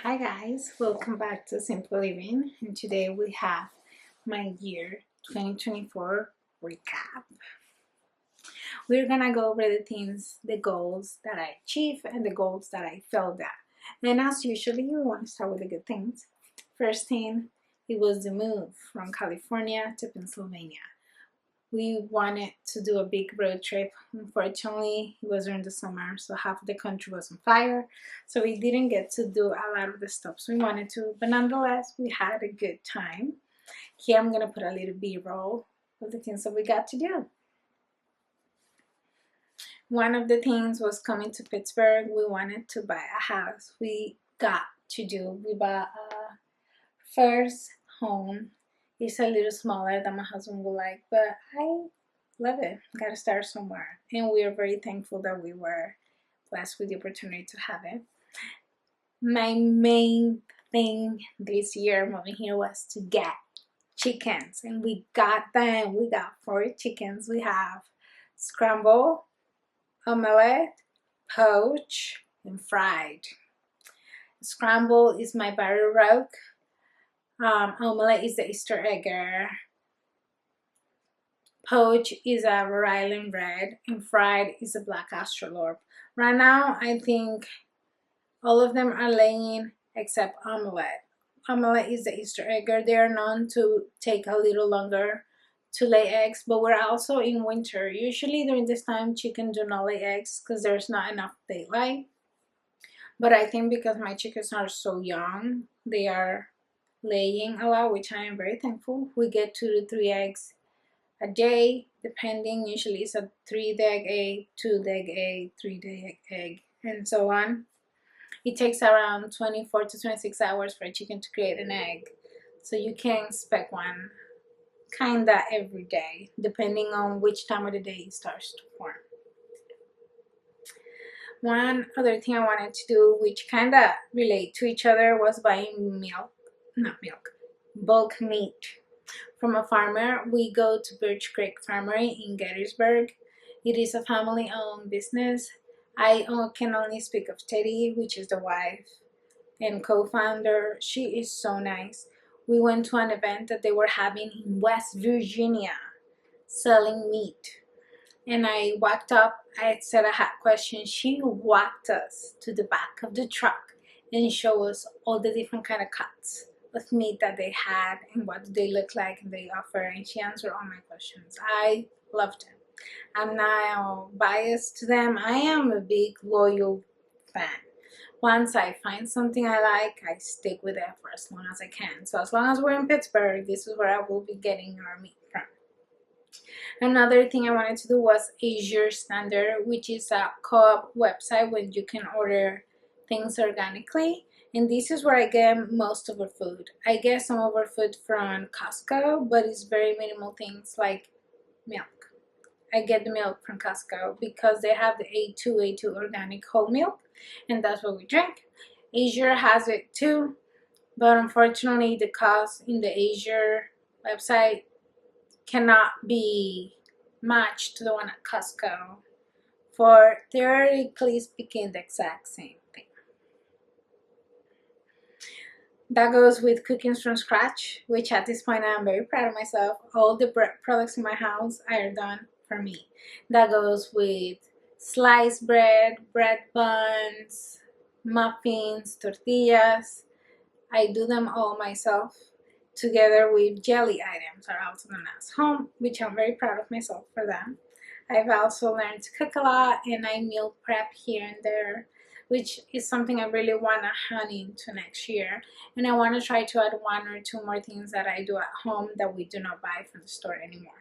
Hi guys, welcome back to Simple Living, and today we have my year 2024 recap. We're gonna go over the things, the goals that I achieved and the goals that I failed at. And as usually, we want to start with the good things. First thing, it was the move from California to Pennsylvania. We wanted to do a big road trip. Unfortunately, it was during the summer, so half of the country was on fire. So we didn't get to do a lot of the stops we wanted to, but nonetheless, we had a good time. Here I'm gonna put a little B-roll of the things that we got to do. One of the things was coming to Pittsburgh. We wanted to buy a house. We bought a first home. It's a little smaller than my husband would like, but I love it. Gotta start somewhere. And we are very thankful that we were blessed with the opportunity to have it. My main thing this year moving here was to get chickens, and we got them. We got 4 chickens. We have scrambled, omelette, poached, and fried. Scramble is my Barry Rogue. Omelette is the Easter egger. Poach is a Rhode Island red, and fried is a black astrolabe. Right now, I think all of them are laying except omelette. Omelette is the Easter egger. They are known to take a little longer to lay eggs, but we're also in winter. Usually during this time, chicken do not lay eggs because there's not enough daylight. But I think because my chickens are so young, they are laying a lot, which I am very thankful. We get 2 to 3 eggs a day, depending. Usually it's a 3-day egg, 2-day egg, 3-day egg, and so on. It takes around 24 to 26 hours for a chicken to create an egg, so you can expect one kinda every day, depending on which time of the day it starts to form. One other thing I wanted to do, which kinda relate to each other, was buying bulk meat from a farmer. We go to Birch Creek Farmery in Gettysburg. It is a family-owned business. I can only speak of Teddy, which is the wife and co-founder. She is so nice. We went to an event that they were having in West Virginia selling meat. And I walked up, I said I had questions. She walked us to the back of the truck and showed us all the different kind of cuts of meat that they had and what they look like and they offer, and she answered all my questions. I loved it. I'm not biased to them. I am a big loyal fan. Once I find something I like, I stick with it for as long as I can. So as long as we're in Pittsburgh, this is where I will be getting our meat from. Another thing I wanted to do was Azure Standard, which is a co-op website where you can order things organically. And this is where I get most of our food. I get some of our food from Costco, but it's very minimal things like milk. I get the milk from Costco because they have the A2 organic whole milk, and that's what we drink. Azure has it too, but unfortunately the cost in the Azure website cannot be matched to the one at Costco for theoretically speaking the exact same thing. That goes with cooking from scratch, which at this point I'm very proud of myself. All the bread products in my house are done for me. That goes with sliced bread, bread buns, muffins, tortillas. I do them all myself, together with jelly items are also known as home, which I'm very proud of myself for them. I've also learned to cook a lot, and I meal prep here and there, which is something I really want to hone into next year. And I want to try to add 1 or 2 more things that I do at home that we do not buy from the store anymore.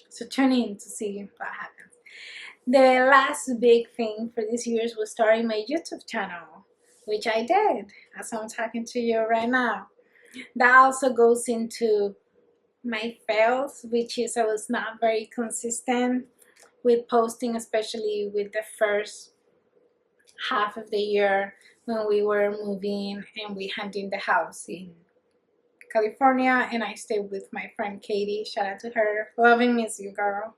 So tune in to see what happens. The last big thing for this year was starting my YouTube channel, which I did as I'm talking to you right now. That also goes into my fails, which is I was not very consistent with posting, especially with the first half of the year when we were moving and we hunting the house in California, and I stayed with my friend Katie. Shout out to her. Love and miss you, girl.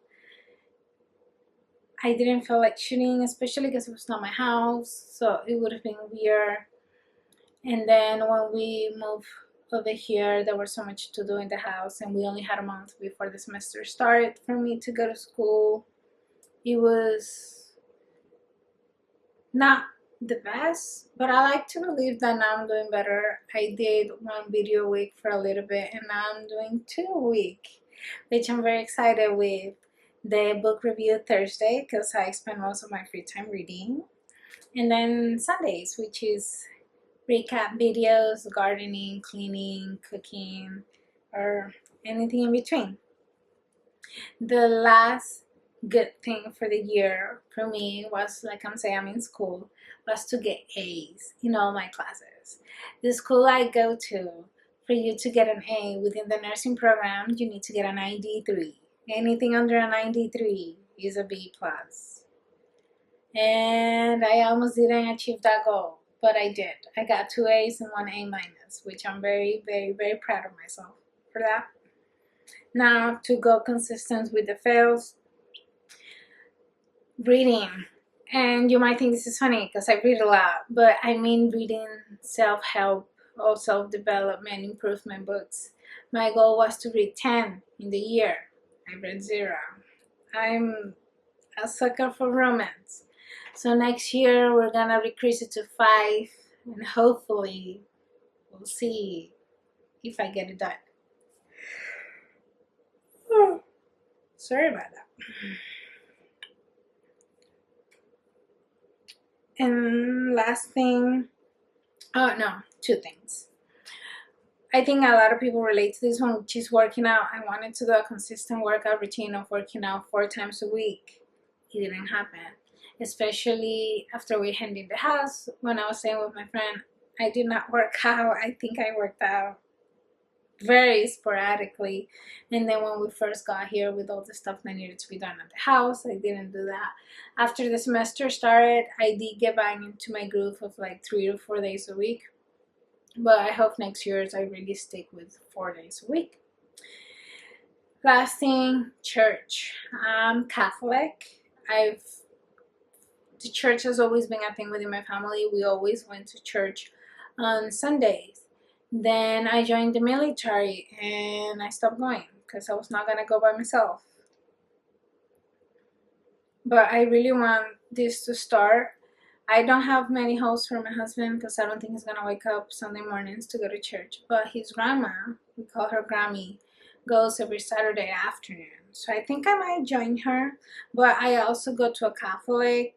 I didn't feel like shooting, especially because it was not my house, so it would have been weird. And then when we moved over here, there was so much to do in the house, and we only had a month before the semester started for me to go to school. It was not the best, but I like to believe that now I'm doing better. I did one video a week for a little bit, and now I'm doing 2 a week, which I'm very excited with. The book review Thursday, because I spend most of my free time reading, and then Sundays, which is recap videos, gardening, cleaning, cooking, or anything in between. The last good thing for the year for me was, like I'm saying, I'm in school, was to get A's in all my classes. The school I go to, for you to get an A within the nursing program, you need to get a 93. Anything under a 93 is a B plus. And I almost didn't achieve that goal, but I did. I got 2 A's and 1 A minus, which I'm very, very, very proud of myself for that. Now, to go consistent with the fails, reading. And you might think this is funny because I read a lot, but I mean reading self-help or self-development improvement books. My goal was to read 10 in the year. I read 0. I'm a sucker for romance. So next year we're gonna decrease it to 5, and hopefully we'll see if I get it done. Oh, sorry about that. And last thing, oh no, 2 things. I think a lot of people relate to this one, which is working out. I wanted to do a consistent workout routine of working out 4 times a week. It didn't happen, especially after we handed the house. When I was staying with my friend, I did not work out. I think I worked out very sporadically, and then when we first got here with all the stuff that needed to be done at the house, I didn't do that. After the semester started, I did get back into my groove of like 3 to 4 days a week, but I hope next year I really stick with 4 days a week. Last thing, church. I'm Catholic. The church has always been a thing within my family. We always went to church on Sundays. Then I joined the military and I stopped going because I was not going to go by myself. But I really want this to start. I don't have many hopes for my husband because I don't think he's going to wake up Sunday mornings to go to church. But his grandma, we call her Grammy, goes every Saturday afternoon. So I think I might join her. But I also go to a Catholic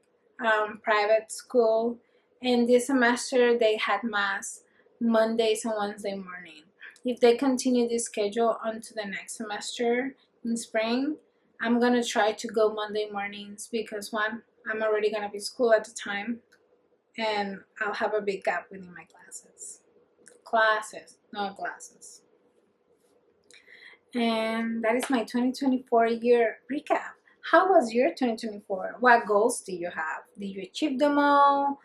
private school. And this semester they had Mass Mondays and Wednesday morning. If they continue this schedule onto the next semester in spring, I'm going to try to go Monday mornings because one, I'm already going to be at school at the time and I'll have a big gap within my classes. Not glasses. And that is my 2024 year recap. How was your 2024? What goals do you have? Did you achieve them all?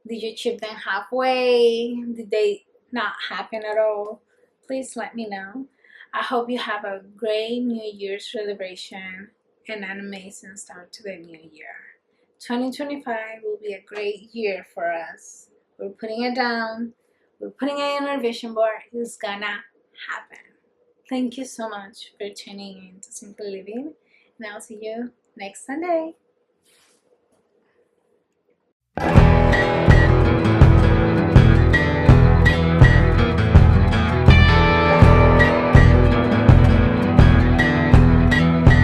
Did you achieve them halfway? Did they not happen at all? Please let me know. I hope you have a great New Year's celebration and an amazing start to the new year. 2025 will be a great year for us. We're putting it down. We're putting it in our vision board. It's gonna happen. Thank you so much for tuning in to Simply Living, and I'll see you next Sunday.